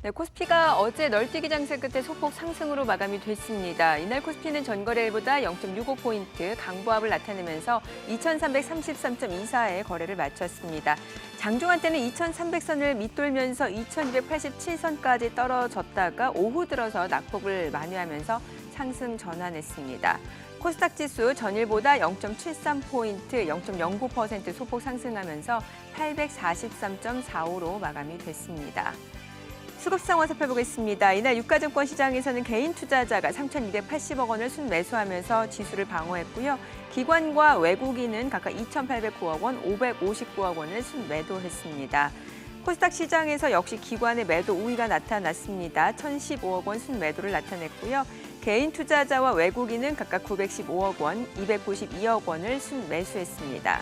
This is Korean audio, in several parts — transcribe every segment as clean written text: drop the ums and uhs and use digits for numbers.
네, 코스피가 어제 널뛰기 장세 끝에 소폭 상승으로 마감이 됐습니다. 이날 코스피는 전거래일보다 0.65포인트 강보합을 나타내면서 2333.24에 거래를 마쳤습니다. 장중한 때는 2300선을 밑돌면서 2287선까지 떨어졌다가 오후 들어서 낙폭을 만회하면서 상승 전환했습니다. 코스닥 지수 전일보다 0.73포인트, 0.09% 소폭 상승하면서 843.45로 마감이 됐습니다. 수급 상황 살펴보겠습니다. 이날 유가증권 시장에서는 개인 투자자가 3,280억 원을 순매수하면서 지수를 방어했고요. 기관과 외국인은 각각 2,809억 원, 559억 원을 순매도했습니다. 코스닥 시장에서 역시 기관의 매도 우위가 나타났습니다. 1,015억 원 순매도를 나타냈고요. 개인 투자자와 외국인은 각각 915억 원, 292억 원을 순매수했습니다.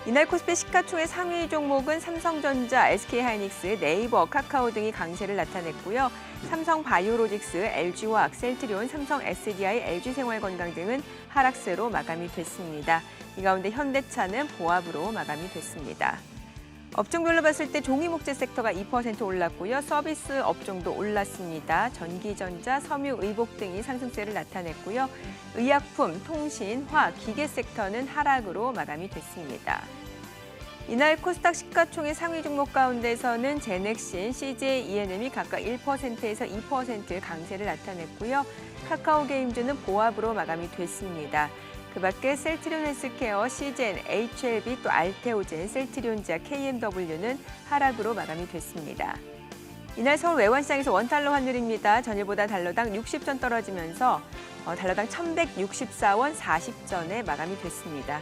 이날 코스피 시가총액 상위 종목은 삼성전자, SK하이닉스, 네이버, 카카오 등이 강세를 나타냈고요. 삼성바이오로직스, LG화학, 셀트리온, 삼성 SDI, LG생활건강 등은 하락세로 마감이 됐습니다. 이 가운데 현대차는 보합으로 마감이 됐습니다. 업종별로 봤을 때 종이목재 섹터가 2% 올랐고요. 서비스 업종도 올랐습니다. 전기전자, 섬유, 의복 등이 상승세를 나타냈고요. 의약품, 통신, 화, 기계 섹터는 하락으로 마감이 됐습니다. 이날 코스닥 시가총액 상위 종목 가운데서는 제넥신, CJ ENM이 각각 1%에서 2% 강세를 나타냈고요. 카카오게임즈는 보합으로 마감이 됐습니다. 그 밖에 셀트리온 헬스케어, 시젠, HLB, 또 알테오젠, 셀트리온자, KMW는 하락으로 마감이 됐습니다. 이날 서울 외환시장에서 원달러 환율입니다. 전일보다 달러당 60전 떨어지면서 달러당 1,164원 40전에 마감이 됐습니다.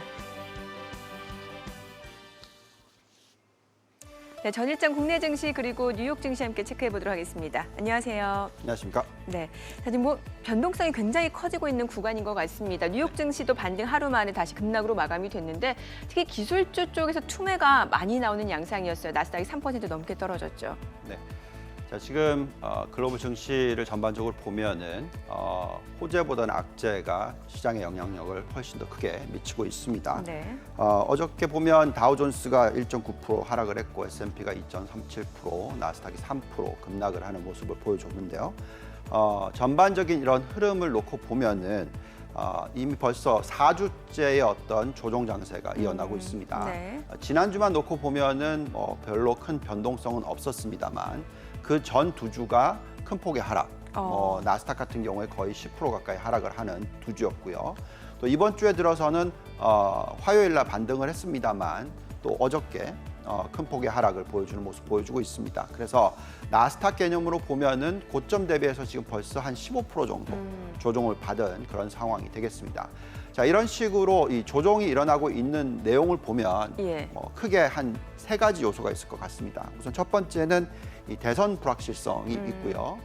네, 전일장 국내 증시 그리고 뉴욕 증시 함께 체크해 보도록 하겠습니다. 안녕하세요. 안녕하십니까? 네, 사실 변동성이 굉장히 커지고 있는 구간인 것 같습니다. 뉴욕 증시도 반등 하루 만에 다시 급락으로 마감이 됐는데 특히 기술주 쪽에서 투매가 많이 나오는 양상이었어요. 나스닥이 3% 넘게 떨어졌죠. 네. 자, 지금 글로벌 증시를 전반적으로 보면은 호재보다는 악재가 시장의 영향력을 훨씬 더 크게 미치고 있습니다. 네. 어저께 보면 다우존스가 1.9% 하락을 했고 S&P가 2.37%, 나스닥이 3% 급락을 하는 모습을 보여줬는데요. 전반적인 이런 흐름을 놓고 보면은 이미 벌써 4주째의 어떤 조정 장세가 이어나고 있습니다. 네. 지난주만 놓고 보면은 별로 큰 변동성은 없었습니다만 그 전 두 주가 큰 폭의 하락, 나스닥 같은 경우에 거의 10% 가까이 하락을 하는 두 주였고요. 또 이번 주에 들어서는 화요일 날 반등을 했습니다만 또 어저께 큰 폭의 하락을 보여주는 모습 보여주고 있습니다. 그래서 나스닥 개념으로 보면은 고점 대비해서 지금 벌써 한 15% 정도 조정을 받은 그런 상황이 되겠습니다. 자, 이런 식으로 이 조정이 일어나고 있는 내용을 보면 크게 한 3가지 요소가 있을 것 같습니다. 우선 첫 번째는 이 대선 불확실성이 있고요.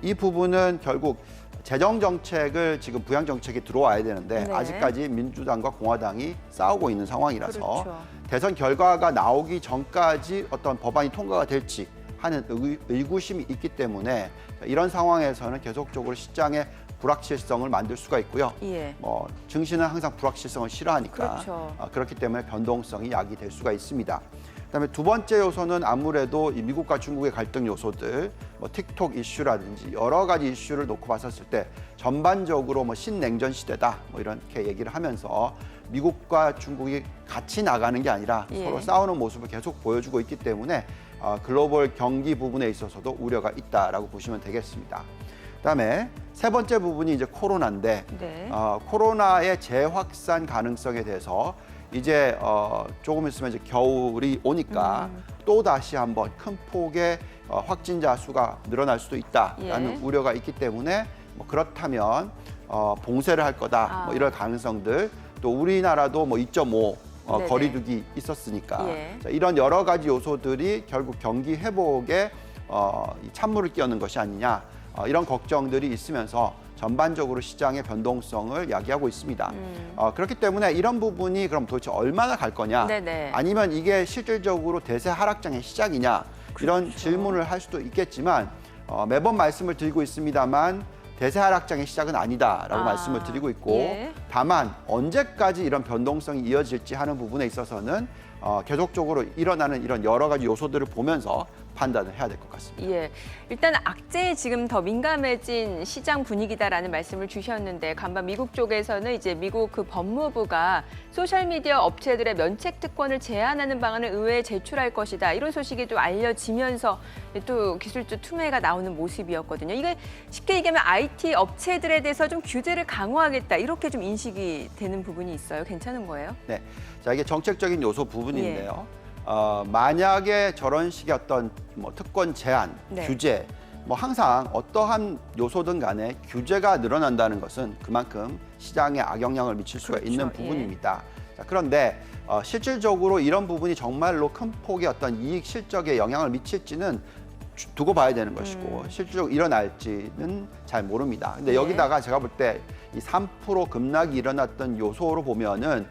이 부분은 결국 재정 정책을 지금 부양 정책이 들어와야 되는데 네. 아직까지 민주당과 공화당이 싸우고 있는 상황이라서 그렇죠. 대선 결과가 나오기 전까지 어떤 법안이 통과가 될지 하는 의구심이 있기 때문에 이런 상황에서는 계속적으로 시장에 불확실성을 만들 수가 있고요. 증시는 항상 불확실성을 싫어하니까 그렇죠. 그렇기 때문에 변동성이 야기될 수가 있습니다. 그다음에 두 번째 요소는 아무래도 이 미국과 중국의 갈등 요소들, 틱톡 이슈라든지 여러 가지 이슈를 놓고 봤었을 때 전반적으로 신냉전 시대다 이렇게 얘기를 하면서 미국과 중국이 같이 나가는 게 아니라 서로 싸우는 모습을 계속 보여주고 있기 때문에 글로벌 경기 부분에 있어서도 우려가 있다라고 보시면 되겠습니다. 그다음에 세 번째 부분이 이제 코로나인데 코로나의 재확산 가능성에 대해서 이제 조금 있으면 이제 겨울이 오니까 또 다시 한번 큰 폭의 확진자 수가 늘어날 수도 있다라는 우려가 있기 때문에 그렇다면 봉쇄를 할 거다 이럴 가능성들, 또 우리나라도 2.5 거리두기 있었으니까 자, 이런 여러 가지 요소들이 결국 경기 회복에 찬물을 끼얹는 것이 아니냐 이런 걱정들이 있으면서 전반적으로 시장의 변동성을 야기하고 있습니다. 그렇기 때문에 이런 부분이 그럼 도대체 얼마나 갈 거냐, 아니면 이게 실질적으로 대세 하락장의 시작이냐 이런 질문을 할 수도 있겠지만 매번 말씀을 드리고 있습니다만 대세 하락장의 시작은 아니다라고 말씀을 드리고 있고 다만 언제까지 이런 변동성이 이어질지 하는 부분에 있어서는 계속적으로 일어나는 이런 여러 가지 요소들을 보면서 판단을 해야 될 것 같습니다. 예, 일단 악재에 지금 더 민감해진 시장 분위기다라는 말씀을 주셨는데 간밤 미국 쪽에서는 이제 미국 그 법무부가 소셜미디어 업체들의 면책 특권을 제한하는 방안을 의회에 제출할 것이다 이런 소식이 또 알려지면서 또 기술주 투매가 나오는 모습이었거든요. 이게 쉽게 얘기하면 IT 업체들에 대해서 좀 규제를 강화하겠다 이렇게 좀 인식이 되는 부분이 있어요. 괜찮은 거예요? 네, 자 이게 정책적인 요소 부분인데요. 만약에 저런 식의 어떤 뭐 특권 제한, 네. 규제, 뭐 항상 어떠한 요소든 간에 규제가 늘어난다는 것은 그만큼 시장에 악영향을 미칠 수가 그렇죠. 있는 부분입니다. 자, 그런데 실질적으로 이런 부분이 정말로 큰 폭의 어떤 이익 실적에 영향을 미칠지는 두고 봐야 되는 것이고 실질적으로 일어날지는 잘 모릅니다. 근데 네. 여기다가 제가 볼 때 이 3% 급락이 일어났던 요소로 보면은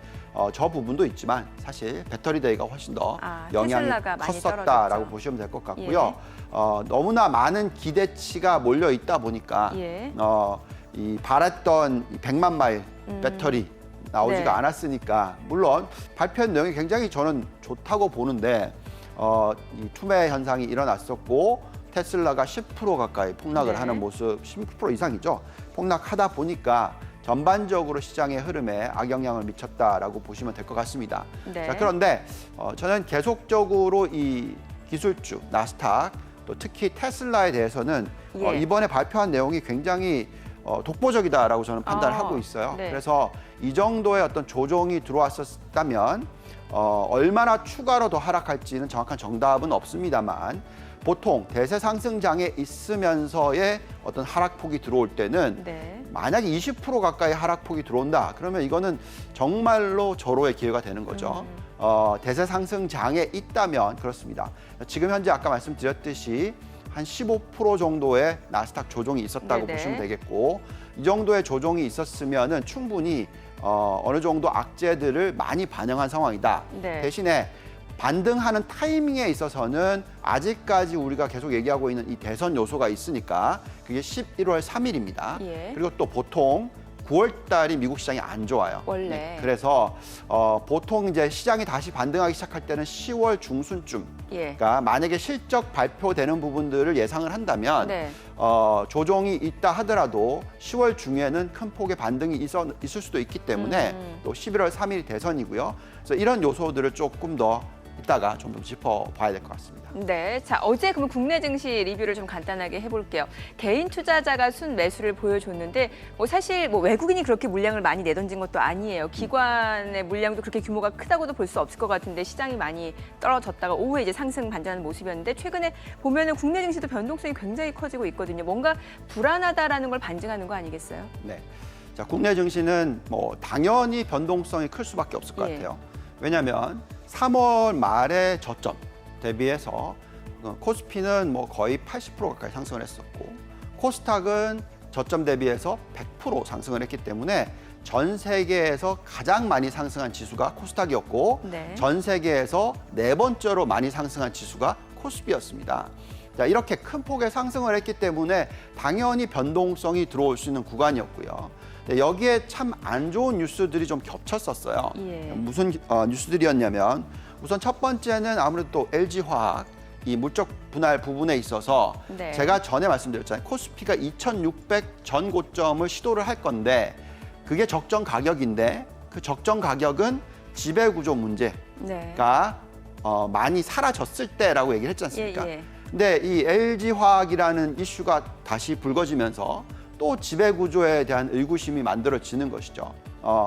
저 부분도 있지만 사실 배터리 대기가 훨씬 더 영향이 테슬라가 많이 컸었다라고 떨어졌죠. 보시면 될 것 같고요. 너무나 많은 기대치가 몰려 있다 보니까 예. 이 바랬던 이 100만 마일 배터리 나오지가 네. 않았으니까 물론 발표한 내용이 굉장히 저는 좋다고 보는데 이 투매 현상이 일어났었고 테슬라가 10% 가까이 폭락을 네. 하는 모습, 10% 이상이죠. 폭락하다 보니까 전반적으로 시장의 흐름에 악영향을 미쳤다라고 보시면 될 것 같습니다. 네. 자, 그런데 저는 계속적으로 이 기술주, 나스닥, 또 특히 테슬라에 대해서는 예. 이번에 발표한 내용이 굉장히 독보적이다라고 저는 판단을 하고 있어요. 네. 그래서 이 정도의 어떤 조정이 들어왔었다면 얼마나 추가로 더 하락할지는 정확한 정답은 없습니다만 보통 대세 상승장에 있으면서의 어떤 하락폭이 들어올 때는 네. 만약에 20% 가까이 하락폭이 들어온다. 그러면 이거는 정말로 절호의 기회가 되는 거죠. 대세 상승장에 있다면 그렇습니다. 지금 현재 아까 말씀드렸듯이 한 15% 정도의 나스닥 조정이 있었다고 네네. 보시면 되겠고 이 정도의 조정이 있었으면은 충분히 어느 정도 악재들을 많이 반영한 상황이다. 네. 대신에 반등하는 타이밍에 있어서는 아직까지 우리가 계속 얘기하고 있는 이 대선 요소가 있으니까 그게 11월 3일입니다. 예. 그리고 또 보통 9월 달이 미국 시장이 안 좋아요. 원래. 네, 그래서 보통 이제 시장이 다시 반등하기 시작할 때는 10월 중순쯤. 예. 그러니까 만약에 실적 발표되는 부분들을 예상을 한다면 네. 조정이 있다 하더라도 10월 중에는 큰 폭의 반등이 있을 수도 있기 때문에 또 11월 3일이 대선이고요. 그래서 이런 요소들을 조금 더 이따가 좀 더 짚어봐야 될 것 같습니다. 네, 자 어제 그럼 국내 증시 리뷰를 좀 간단하게 해볼게요. 개인 투자자가 순 매수를 보여줬는데 뭐 사실 뭐 외국인이 그렇게 물량을 많이 내던진 것도 아니에요. 기관의 물량도 그렇게 규모가 크다고도 볼 수 없을 것 같은데 시장이 많이 떨어졌다가 오후에 이제 상승 반전하는 모습이었는데 최근에 보면은 국내 증시도 변동성이 굉장히 커지고 있거든요. 뭔가 불안하다라는 걸 반증하는 거 아니겠어요? 네. 자, 국내 증시는 뭐 당연히 변동성이 클 수밖에 없을 것 예. 같아요. 왜냐하면 3월 말에 저점 대비해서 코스피는 뭐 거의 80% 가까이 상승을 했었고 코스닥은 저점 대비해서 100% 상승을 했기 때문에 전 세계에서 가장 많이 상승한 지수가 코스닥이었고 네. 전 세계에서 네 번째로 많이 상승한 지수가 코스피였습니다. 자, 이렇게 큰 폭의 상승을 했기 때문에 당연히 변동성이 들어올 수 있는 구간이었고요. 여기에 참 안 좋은 뉴스들이 좀 겹쳤었어요. 예. 무슨 뉴스들이었냐면 우선 첫 번째는 아무래도 또 LG화학 이 물적 분할 부분에 있어서 네. 제가 전에 말씀드렸잖아요. 코스피가 2,600 전 고점을 시도를 할 건데 그게 적정 가격인데 그 적정 가격은 지배구조 문제가 네. 많이 사라졌을 때라고 얘기를 했지 않습니까? 예, 예. 근데 이 LG화학이라는 이슈가 다시 불거지면서 또 지배구조에 대한 의구심이 만들어지는 것이죠.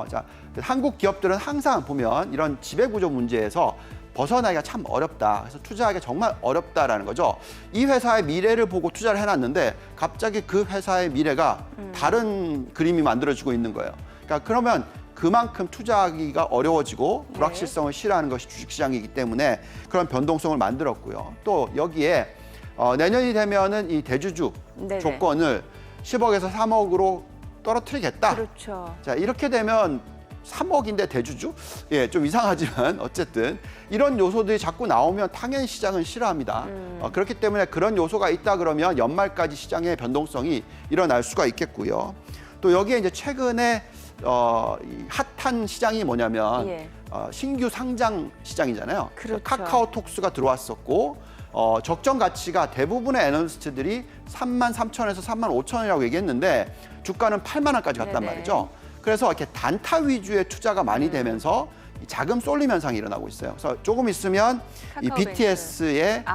자, 한국 기업들은 항상 보면 이런 지배구조 문제에서 벗어나기가 참 어렵다. 그래서 투자하기가 정말 어렵다라는 거죠. 이 회사의 미래를 보고 투자를 해놨는데 갑자기 그 회사의 미래가 다른 그림이 만들어지고 있는 거예요. 그러니까 그러면 그만큼 투자하기가 어려워지고 불확실성을 싫어하는 것이 주식시장이기 때문에 그런 변동성을 만들었고요. 또 여기에 내년이 되면은 이 대주주 네네. 조건을 10억에서 3억으로 떨어뜨리겠다. 그렇죠. 자, 이렇게 되면 3억인데 대주주? 예, 좀 이상하지만 어쨌든 이런 요소들이 자꾸 나오면 당연히 시장은 싫어합니다. 그렇기 때문에 그런 요소가 있다 그러면 연말까지 시장의 변동성이 일어날 수가 있겠고요. 또 여기에 이제 최근에 이 핫한 시장이 뭐냐면 예. 신규 상장 시장이잖아요. 그렇죠. 카카오톡스가 들어왔었고 적정 가치가 대부분의 애널리스트들이 33,000원에서 35,000원이라고 얘기했는데 주가는 8만 원까지 갔단 네네. 말이죠. 그래서 이렇게 단타 위주의 투자가 많이 되면서 이 자금 쏠림 현상이 일어나고 있어요. 그래서 조금 있으면 이 카카오뱅크. BTS의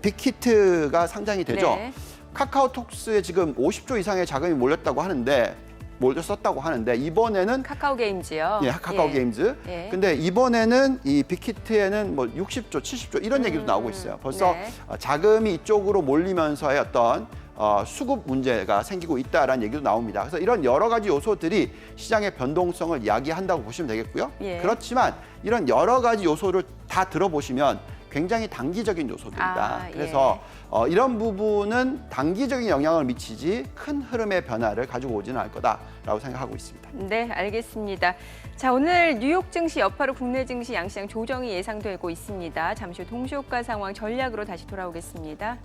빅히트가 상장이 되죠. 네. 카카오톡스에 지금 50조 이상의 자금이 몰렸었다고 하는데 이번에는 카카오 게임즈요. 카카오 게임즈. 예. 근데 이번에는 이 빅히트에는 뭐 60조, 70조 이런 얘기도 나오고 있어요. 벌써 네. 자금이 이쪽으로 몰리면서의 어떤 수급 문제가 생기고 있다라는 얘기도 나옵니다. 그래서 이런 여러 가지 요소들이 시장의 변동성을 이야기한다고 보시면 되겠고요. 예. 그렇지만 이런 여러 가지 요소를 다 들어보시면 굉장히 단기적인 요소들이다. 예. 그래서 이런 부분은 단기적인 영향을 미치지 큰 흐름의 변화를 가지고 오지는 않을 거다라고 생각하고 있습니다. 네, 알겠습니다. 자, 오늘 뉴욕 증시 여파로 국내 증시 양시장 조정이 예상되고 있습니다. 잠시 후 동시효과 상황 전략으로 다시 돌아오겠습니다.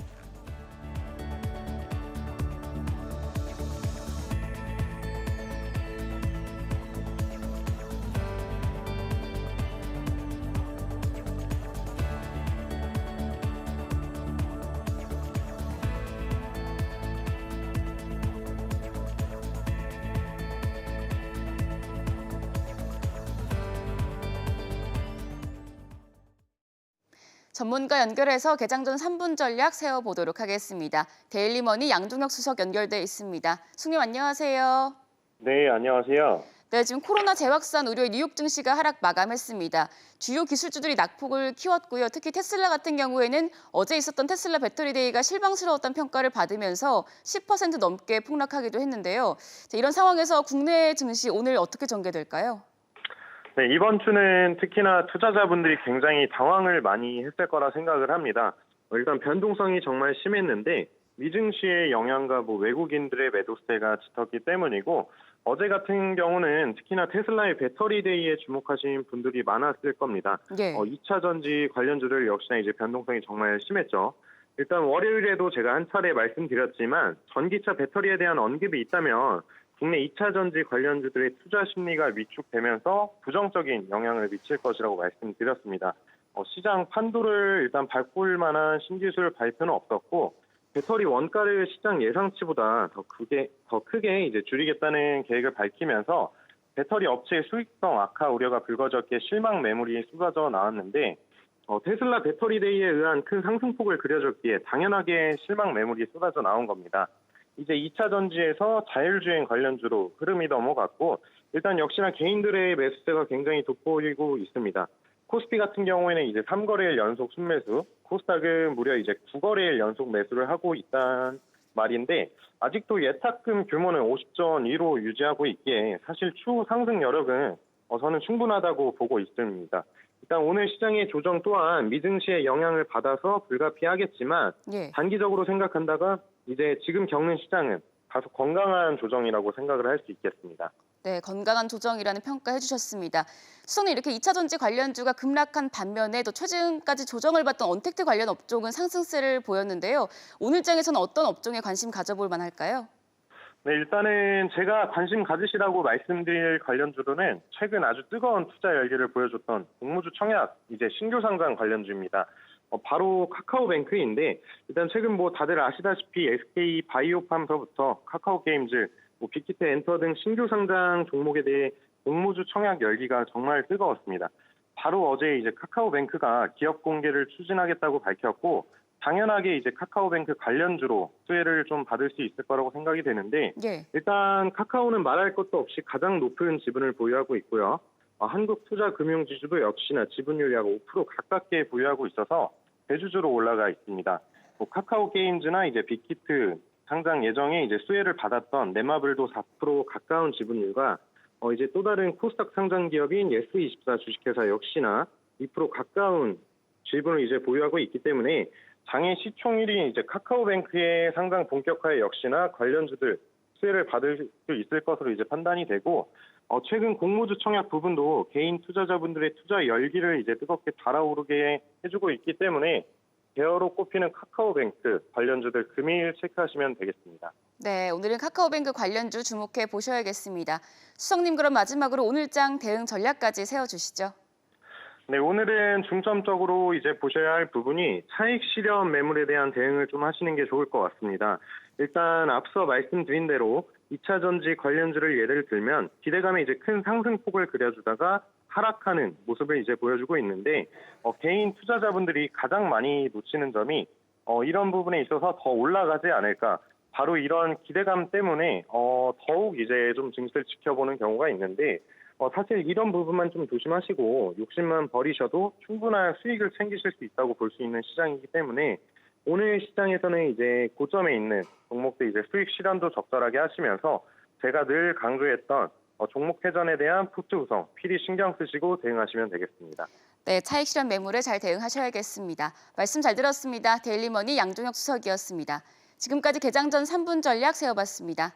전문가 연결해서 개장 전 3분 전략 세워보도록 하겠습니다. 데일리머니 양동혁 수석 연결돼 있습니다. 숙님 안녕하세요. 네, 안녕하세요. 네, 지금 코로나 재확산 우려의 뉴욕 증시가 하락 마감했습니다. 주요 기술주들이 낙폭을 키웠고요. 특히 테슬라 같은 경우에는 어제 있었던 테슬라 배터리 데이가 실망스러웠다는 평가를 받으면서 10% 넘게 폭락하기도 했는데요. 자, 이런 상황에서 국내 증시 오늘 어떻게 전개될까요? 네, 이번 주는 특히나 투자자분들이 굉장히 당황을 많이 했을 거라 생각을 합니다. 일단 변동성이 정말 심했는데 미증시의 영향과 외국인들의 매도세가 짙었기 때문이고 어제 같은 경우는 특히나 테슬라의 배터리 데이에 주목하신 분들이 많았을 겁니다. 예. 2차 전지 관련주들 역시나 이제 변동성이 정말 심했죠. 일단 월요일에도 제가 한 차례 말씀드렸지만 전기차 배터리에 대한 언급이 있다면 국내 2차 전지 관련주들의 투자 심리가 위축되면서 부정적인 영향을 미칠 것이라고 말씀드렸습니다. 시장 판도를 일단 바꿀 만한 신기술 발표는 없었고 배터리 원가를 시장 예상치보다 더 크게 이제 줄이겠다는 계획을 밝히면서 배터리 업체의 수익성 악화 우려가 불거졌기에 실망 매물이 쏟아져 나왔는데 테슬라 배터리 데이에 의한 큰 상승폭을 그려줬기에 당연하게 실망 매물이 쏟아져 나온 겁니다. 이제 2차 전지에서 자율주행 관련주로 흐름이 넘어갔고 일단 역시나 개인들의 매수세가 굉장히 돋보이고 있습니다. 코스피 같은 경우에는 이제 3거래일 연속 순매수, 코스닥은 무려 이제 9거래일 연속 매수를 하고 있다는 말인데 아직도 예탁금 규모는 50조 원 위로 유지하고 있기에 사실 추후 상승 여력은 저는 충분하다고 보고 있습니다. 일단 오늘 시장의 조정 또한 미증시의 영향을 받아서 불가피하겠지만 예. 단기적으로 생각한다가 이제 지금 겪는 시장은 다소 건강한 조정이라고 생각을 할 수 있겠습니다. 네, 건강한 조정이라는 평가해 주셨습니다. 수석님, 이렇게 2차 전지 관련주가 급락한 반면에 또 최근까지 조정을 받던 언택트 관련 업종은 상승세를 보였는데요. 오늘 장에서는 어떤 업종에 관심 가져볼 만할까요? 네, 일단은 제가 관심 가지시라고 말씀드릴 관련주로는 최근 아주 뜨거운 투자 열기를 보여줬던 공모주 청약 이제 신규 상장 관련주입니다. 바로 카카오뱅크인데 일단 최근 다들 아시다시피 SK 바이오팜서부터 카카오 게임즈, 빅히트 엔터 등 신규 상장 종목에 대해 공모주 청약 열기가 정말 뜨거웠습니다. 바로 어제 이제 카카오뱅크가 기업 공개를 추진하겠다고 밝혔고 당연하게 이제 카카오뱅크 관련주로 수혜를 좀 받을 수 있을 거라고 생각이 되는데 예. 일단 카카오는 말할 것도 없이 가장 높은 지분을 보유하고 있고요. 한국투자금융지주도 역시나 지분율 약 5% 가깝게 보유하고 있어서 대주주로 올라가 있습니다. 카카오 게임즈나 이제 빅히트 상장 예정에 이제 수혜를 받았던 넷마블도 4% 가까운 지분율과 이제 또 다른 코스닥 상장 기업인 예스24 주식회사 역시나 2% 가까운 지분을 이제 보유하고 있기 때문에 장외 시총일이 이제 카카오뱅크의 상장 본격화에 역시나 관련주들 수혜를 받을 수 있을 것으로 이제 판단이 되고 최근 공모주 청약 부분도 개인 투자자분들의 투자 열기를 이제 뜨겁게 달아오르게 해주고 있기 때문에 대어로 꼽히는 카카오뱅크 관련주들 금일 체크하시면 되겠습니다. 네, 오늘은 카카오뱅크 관련주 주목해 보셔야겠습니다. 수석님, 그럼 마지막으로 오늘장 대응 전략까지 세워주시죠. 네, 오늘은 중점적으로 이제 보셔야 할 부분이 차익 실현 매물에 대한 대응을 좀 하시는 게 좋을 것 같습니다. 일단 앞서 말씀드린 대로 2차 전지 관련주를 예를 들면 기대감에 이제 큰 상승폭을 그려주다가 하락하는 모습을 이제 보여주고 있는데 개인 투자자분들이 가장 많이 놓치는 점이 이런 부분에 있어서 더 올라가지 않을까. 바로 이런 기대감 때문에 더욱 이제 좀 증시를 지켜보는 경우가 있는데 사실 이런 부분만 좀 조심하시고 욕심만 버리셔도 충분한 수익을 챙기실 수 있다고 볼 수 있는 시장이기 때문에 오늘 시장에서는 이제 고점에 있는 종목들 이제 수익 실현도 적절하게 하시면서 제가 늘 강조했던 종목 회전에 대한 포트 구성 필히 신경 쓰시고 대응하시면 되겠습니다. 네, 차익 실현 매물에 잘 대응하셔야겠습니다. 말씀 잘 들었습니다. 데일리머니 양종혁 수석이었습니다. 지금까지 개장 전 3분 전략 세워봤습니다.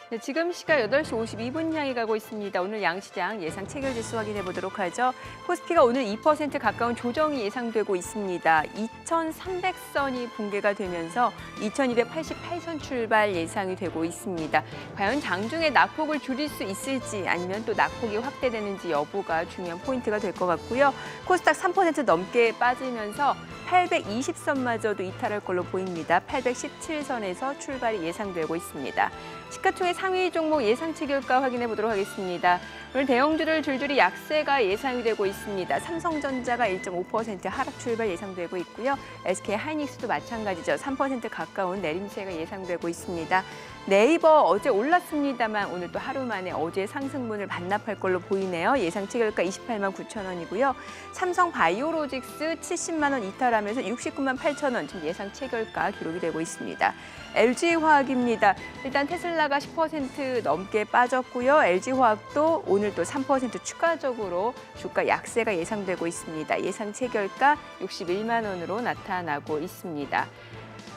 네, 지금 시각 8시 52분 향해 가고 있습니다. 오늘 양시장 예상 체결지수 확인해 보도록 하죠. 코스피가 오늘 2% 가까운 조정이 예상되고 있습니다. 2,300선이 붕괴가 되면서 2,288선 출발 예상이 되고 있습니다. 과연 장중에 낙폭을 줄일 수 있을지 아니면 또 낙폭이 확대되는지 여부가 중요한 포인트가 될 것 같고요. 코스닥 3% 넘게 빠지면서 820선마저도 이탈할 걸로 보입니다. 817선에서 출발이 예상되고 있습니다. 시가총액 상위 종목 예상 체결가 확인해 보도록 하겠습니다. 오늘 대형주들 줄줄이 약세가 예상이 되고 있습니다. 삼성전자가 1.5% 하락 출발 예상되고 있고요. SK 하이닉스도 마찬가지죠. 3% 가까운 내림세가 예상되고 있습니다. 네이버 어제 올랐습니다만 오늘 또 하루 만에 어제 상승분을 반납할 걸로 보이네요. 예상 체결가 28만 9천 원이고요. 삼성 바이오로직스 70만 원 이탈하면서 69만 8천 원 지금 예상 체결가 기록이 되고 있습니다. LG화학입니다. 일단 테슬라가 10% 넘게 빠졌고요. LG화학도 오늘 또 3% 추가적으로 주가 약세가 예상되고 있습니다. 예상 체결가 61만 원으로 나타나고 있습니다.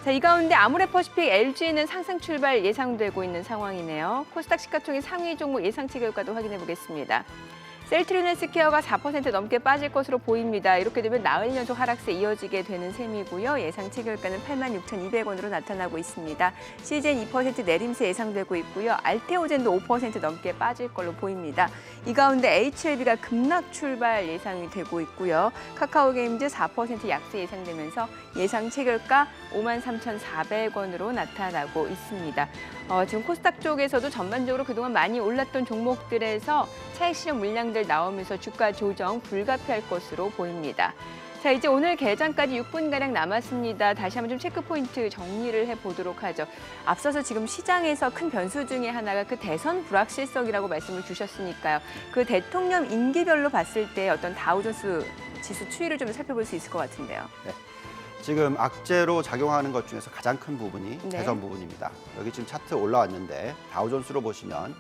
자, 이 가운데 아모레퍼시픽 LG는 상승 출발 예상되고 있는 상황이네요. 코스닥 시가총액 상위 종목 예상 체결가도 확인해 보겠습니다. 셀트리온 헬스케어가 4% 넘게 빠질 것으로 보입니다. 이렇게 되면 나흘 연속 하락세 이어지게 되는 셈이고요. 예상 체결가는 86,200원으로 나타나고 있습니다. CGN 2% 내림세 예상되고 있고요. 알테오젠도 5% 넘게 빠질 걸로 보입니다. 이 가운데 HLB가 급락 출발 예상이 되고 있고요. 카카오게임즈 4% 약세 예상되면서 예상 체결가 53,400원으로 나타나고 있습니다. 지금 코스닥 쪽에서도 전반적으로 그동안 많이 올랐던 종목들에서 차익 실현 물량들 나오면서 주가 조정 불가피할 것으로 보입니다. 자, 이제 오늘 개장까지 6분가량 남았습니다. 다시 한번 좀 체크 포인트 정리를 해보도록 하죠. 앞서서 지금 시장에서 큰 변수 중에 하나가 그 대선 불확실성이라고 말씀을 주셨으니까요. 그 대통령 임기별로 봤을 때 어떤 다우존스 지수 추이를 좀 살펴볼 수 있을 것 같은데요. 네. 지금 악재로 작용하는 것 중에서 가장 큰 부분이 네. 대선 부분입니다. 여기 지금 차트 올라왔는데 다우존스로 보시면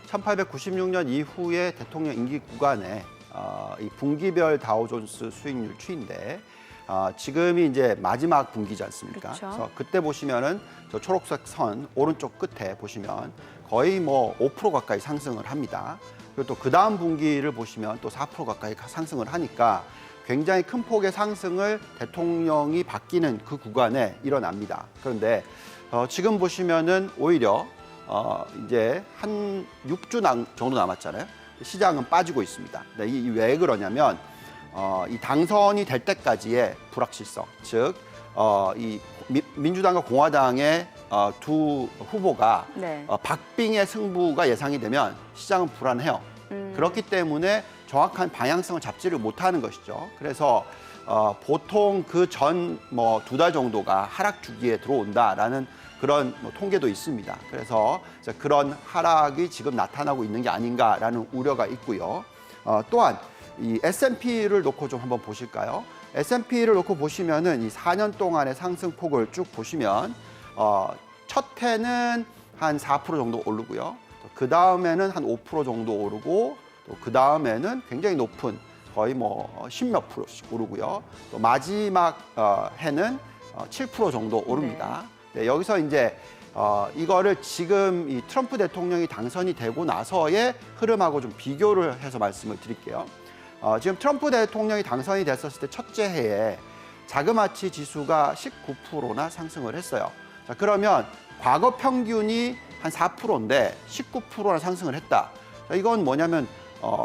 1896년 이후에 대통령 임기 구간에 이 분기별 다우존스 수익률 추이인데 지금이 이제 마지막 분기지 않습니까? 그렇죠. 그래서 그때 보시면은 저 초록색 선 오른쪽 끝에 보시면 거의 뭐 5% 가까이 상승을 합니다. 그리고 또 그 다음 분기를 보시면 또 4% 가까이 상승을 하니까 굉장히 큰 폭의 상승을 대통령이 바뀌는 그 구간에 일어납니다. 그런데 지금 보시면은 오히려 이제 한 6주 정도 남았잖아요. 시장은 빠지고 있습니다. 네, 이 왜 그러냐면 이 당선이 될 때까지의 불확실성, 즉 이 민주당과 공화당의 두 후보가 네. 박빙의 승부가 예상이 되면 시장은 불안해요. 그렇기 때문에 정확한 방향성을 잡지를 못하는 것이죠. 그래서 보통 그 전 뭐 2달 정도가 하락 주기에 들어온다라는 그런 통계도 있습니다. 그래서 그런 하락이 지금 나타나고 있는 게 아닌가라는 우려가 있고요. 또한 이 S&P를 놓고 좀 한번 보실까요? S&P를 놓고 보시면은 이 4년 동안의 상승폭을 쭉 보시면 첫 해는 한 4% 정도 오르고요. 그 다음에는 한 5% 정도 오르고 또 그 다음에는 굉장히 높은 거의 뭐 10몇 %씩 오르고요. 또 마지막 해는 7% 정도 오릅니다. 네, 여기서 이제 이거를 지금 이 트럼프 대통령이 당선이 되고 나서의 흐름하고 좀 비교를 해서 말씀을 드릴게요. 지금 트럼프 대통령이 당선이 됐었을 때 첫째 해에 자그마치 지수가 19%나 상승을 했어요. 자, 그러면 과거 평균이 한 4%인데 19%나 상승을 했다. 자, 이건 뭐냐면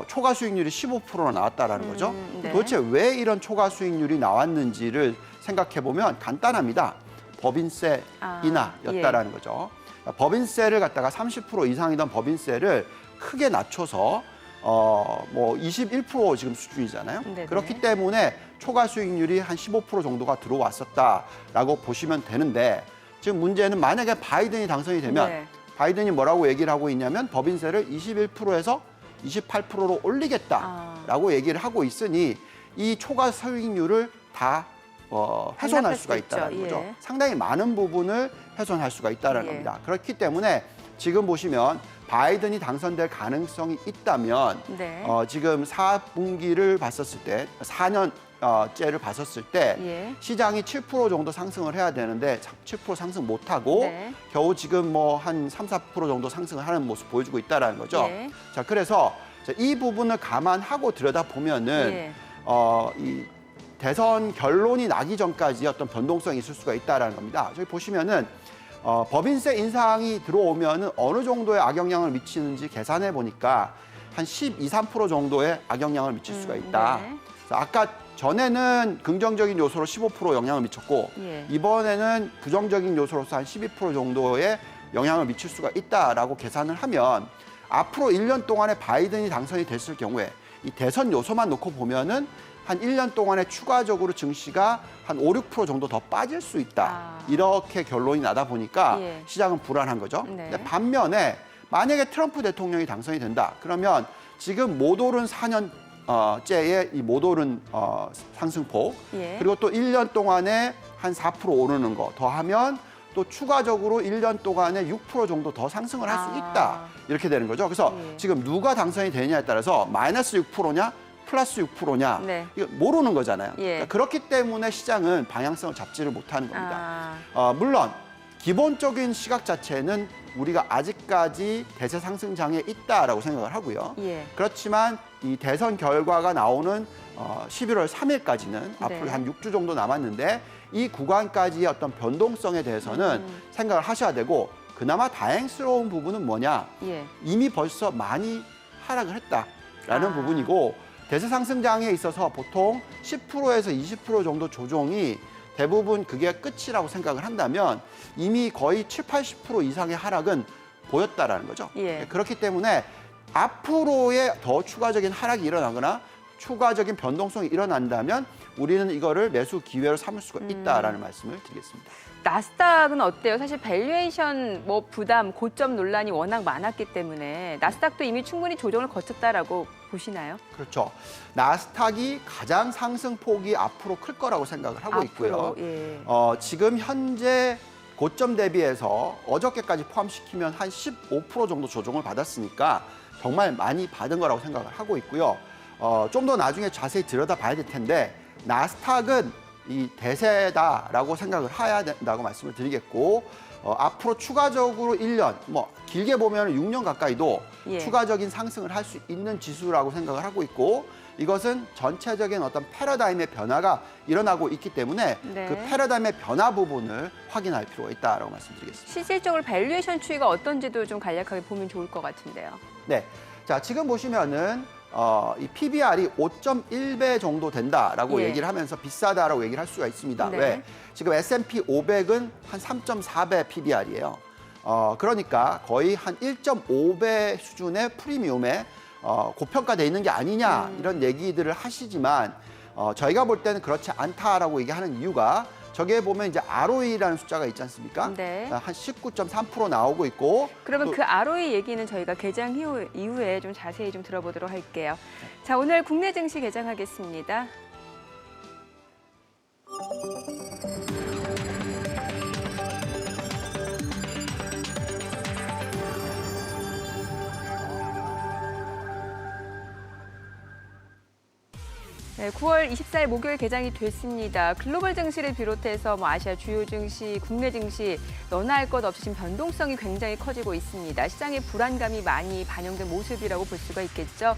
초과 수익률이 15%나 나왔다라는 거죠. 네. 도대체 왜 이런 초과 수익률이 나왔는지를 생각해 보면 간단합니다. 법인세 인하였다라는 거죠. 법인세를 갖다가 30% 이상이던 법인세를 크게 낮춰서 뭐 21% 지금 수준이잖아요. 네네. 그렇기 때문에 초과 수익률이 한 15% 정도가 들어왔었다라고 보시면 되는데 지금 문제는 만약에 바이든이 당선이 되면 네. 바이든이 뭐라고 얘기를 하고 있냐면 법인세를 21%에서 28%로 올리겠다라고 얘기를 하고 있으니 이 초과 수익률을 다 훼손할 수가 있다는 예. 거죠. 상당히 많은 부분을 훼손할 수가 있다는 예. 겁니다. 그렇기 때문에 지금 보시면 바이든이 당선될 가능성이 있다면 네. 지금 4분기를 봤었을 때 4년째를 봤었을 때 예. 시장이 7% 정도 상승을 해야 되는데 7% 상승 못하고 네. 겨우 지금 뭐 한 3, 4% 정도 상승을 하는 모습 보여주고 있다는 거죠. 예. 자, 그래서 이 부분을 감안하고 들여다보면은 예. 이 대선 결론이 나기 전까지 어떤 변동성이 있을 수가 있다는 겁니다. 저기 보시면은 법인세 인상이 들어오면은 어느 정도의 악영향을 미치는지 계산해 보니까 한 12, 3% 정도의 악영향을 미칠 수가 있다. 네. 그래서 아까 전에는 긍정적인 요소로 15% 영향을 미쳤고 예. 이번에는 부정적인 요소로서 한 12% 정도의 영향을 미칠 수가 있다라고 계산을 하면 앞으로 1년 동안에 바이든이 당선이 됐을 경우에 이 대선 요소만 놓고 보면은 한 1년 동안에 추가적으로 증시가 한 5, 6% 정도 더 빠질 수 있다. 이렇게 결론이 나다 보니까 예. 시장은 불안한 거죠. 네. 근데 반면에 만약에 트럼프 대통령이 당선이 된다. 그러면 지금 못 오른 4년째의 이 못 오른 상승폭 예. 그리고 또 1년 동안에 한 4% 오르는 거 더하면 또 추가적으로 1년 동안에 6% 정도 더 상승을 할 수 있다. 이렇게 되는 거죠. 그래서 예. 지금 누가 당선이 되느냐에 따라서 마이너스 6%냐 플러스 6%냐 네. 이거 모르는 거잖아요. 예. 그러니까 그렇기 때문에 시장은 방향성을 잡지를 못하는 겁니다. 물론 기본적인 시각 자체는 우리가 아직까지 대세 상승장에 있다라고 생각을 하고요. 예. 그렇지만 이 대선 결과가 나오는 11월 3일까지는 앞으로 한 6주 정도 남았는데 이 구간까지의 어떤 변동성에 대해서는 생각을 하셔야 되고 그나마 다행스러운 부분은 뭐냐? 예. 이미 벌써 많이 하락을 했다라는 부분이고 대세 상승장에 있어서 보통 10%에서 20% 정도 조정이 대부분 그게 끝이라고 생각을 한다면 이미 거의 7, 80% 이상의 하락은 보였다라는 거죠. 예. 그렇기 때문에 앞으로의 더 추가적인 하락이 일어나거나 추가적인 변동성이 일어난다면 우리는 이거를 매수 기회로 삼을 수가 있다라는 말씀을 드리겠습니다. 나스닥은 어때요? 사실 밸류에이션 뭐 부담, 고점 논란이 워낙 많았기 때문에 나스닥도 이미 충분히 조정을 거쳤다라고 보시나요? 그렇죠. 나스닥이 가장 상승폭이 앞으로 클 거라고 생각을 하고 있고요. 예. 지금 현재 고점 대비해서 어저께까지 포함시키면 한 15% 정도 조정을 받았으니까 정말 많이 받은 거라고 생각을 하고 있고요. 좀 더 나중에 자세히 들여다봐야 될 텐데 나스닥은 이 대세다라고 생각을 해야 된다고 말씀을 드리겠고 앞으로 추가적으로 1년, 뭐 길게 보면 6년 가까이도 예. 추가적인 상승을 할 수 있는 지수라고 생각을 하고 있고 이것은 전체적인 어떤 패러다임의 변화가 일어나고 있기 때문에 네. 그 패러다임의 변화 부분을 확인할 필요가 있다라고 말씀드리겠습니다. 실질적으로 밸류에이션 추이가 어떤지도 좀 간략하게 보면 좋을 것 같은데요. 네, 자 지금 보시면은 이 PBR이 5.1배 정도 된다라고 예. 얘기를 하면서 비싸다라고 얘기를 할 수가 있습니다. 네. 왜? 지금 S&P 500은 한 3.4배 PBR이에요. 그러니까 거의 한 1.5배 수준의 프리미엄에 고평가돼 있는 게 아니냐 이런 얘기들을 하시지만 저희가 볼 때는 그렇지 않다라고 얘기하는 이유가 저기에 보면 이제 ROE라는 숫자가 있지 않습니까? 네. 한 19.3% 나오고 있고 그러면 또- 그 ROE 얘기는 저희가 개장 이후에 좀 자세히 좀 들어보도록 할게요. 자, 오늘 국내 증시 개장하겠습니다. 네, 9월 24일 목요일 개장이 됐습니다. 글로벌 증시를 비롯해서 아시아 주요 증시, 국내 증시 너나 할 것 없이 지금 변동성이 굉장히 커지고 있습니다. 시장의 불안감이 많이 반영된 모습이라고 볼 수가 있겠죠.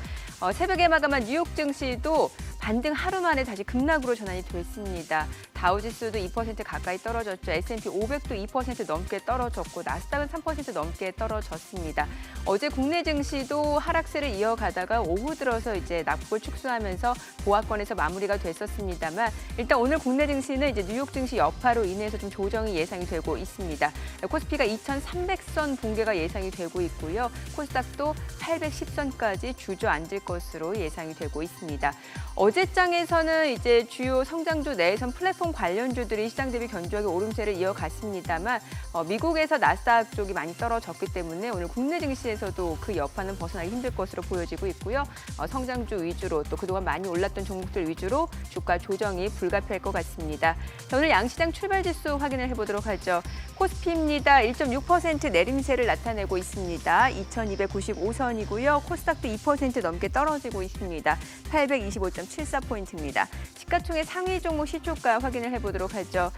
새벽에 마감한 뉴욕 증시도 반등 하루 만에 다시 급락으로 전환이 됐습니다. 다우지수도 2% 가까이 떨어졌죠. S&P 500도 2% 넘게 떨어졌고 나스닥은 3% 넘게 떨어졌습니다. 어제 국내 증시도 하락세를 이어가다가 오후 들어서 이제 낙폭을 축소하면서 보합권에서 마무리가 됐었습니다만 일단 오늘 국내 증시는 이제 뉴욕 증시 여파로 인해서 좀 조정이 예상이 되고 있습니다. 코스피가 2,300선 붕괴가 예상이 되고 있고요. 코스닥도 810선까지 주저앉을 것으로 예상이 되고 있습니다. 어제장에서는 이제 주요 성장주 내에선 플랫폼 관련주들이 시장 대비 견조하게 오름세를 이어갔습니다만 미국에서 나스닥 쪽이 많이 떨어졌기 때문에 오늘 국내 증시에서도 그 여파는 벗어나기 힘들 것으로 보여지고 있고요. 성장주 위주로 또 그동안 많이 올랐던 종목들 위주로 주가 조정이 불가피할 것 같습니다. 자, 오늘 양시장 출발지수 확인을 해보도록 하죠. 코스피입니다. 1.6% 내림세를 나타내고 있습니다. 2,295선이고요. 코스닥도 2% 넘게 떨어지고 있습니다. 825.74포인트입니다. 시가총액 상위 종목 시초가 확인을 해보도록 하죠.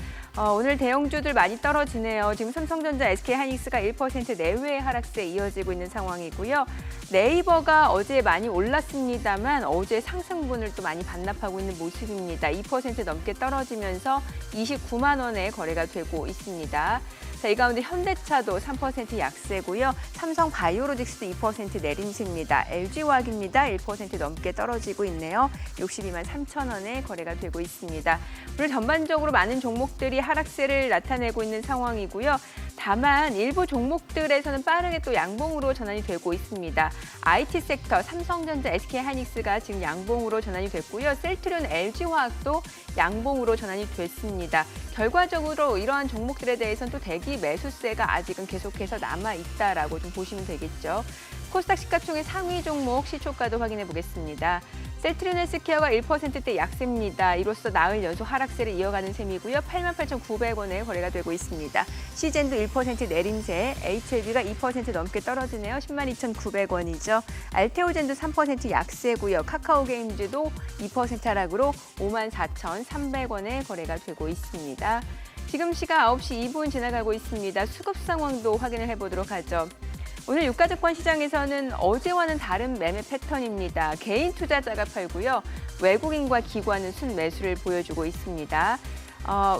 오늘 대형주들 많이 떨어지네요. 지금 삼성전자, SK하이닉스가 1% 내외의 하락세 이어지고 있는 상황이고요. 네이버가 어제 많이 올랐습니다만 어제 상승분을 또 많이 반납하고 있는 모습입니다. 2% 넘게 떨어지면서 29만 원에 거래가 되고 있습니다. 자, 이 가운데 현대차도 3% 약세고요. 삼성바이오로직스도 2% 내림세입니다. LG화학입니다. 1% 넘게 떨어지고 있네요. 62만 3천 원에 거래가 되고 있습니다. 오늘 전반적으로 많은 종목들이 하락세를 나타내고 있는 상황이고요. 다만 일부 종목들에서는 빠르게 또 양봉으로 전환이 되고 있습니다. IT 섹터, 삼성전자, SK하이닉스가 지금 양봉으로 전환이 됐고요. 셀트리온, LG화학도 양봉으로 전환이 됐습니다. 결과적으로 이러한 종목들에 대해서는 또 대기 매수세가 아직은 계속해서 남아있다라고 좀 보시면 되겠죠. 코스닥 시가총액 상위 종목 시초가도 확인해 보겠습니다. 셀트리온 헬스케어가 1%대 약세입니다. 이로써 나흘 연속 하락세를 이어가는 셈이고요. 88,900원에 거래가 되고 있습니다. 시젠도 1% 내림세, HLB가 2% 넘게 떨어지네요. 102,900원이죠. 알테오젠도 3% 약세고요. 카카오게임즈도 2% 하락으로 54,300원에 거래가 되고 있습니다. 지금 시각 9시 2분 지나가고 있습니다. 수급 상황도 확인을 해보도록 하죠. 오늘 유가증권 시장에서는 어제와는 다른 매매 패턴입니다. 개인 투자자가 팔고요. 외국인과 기관은 순매수를 보여주고 있습니다.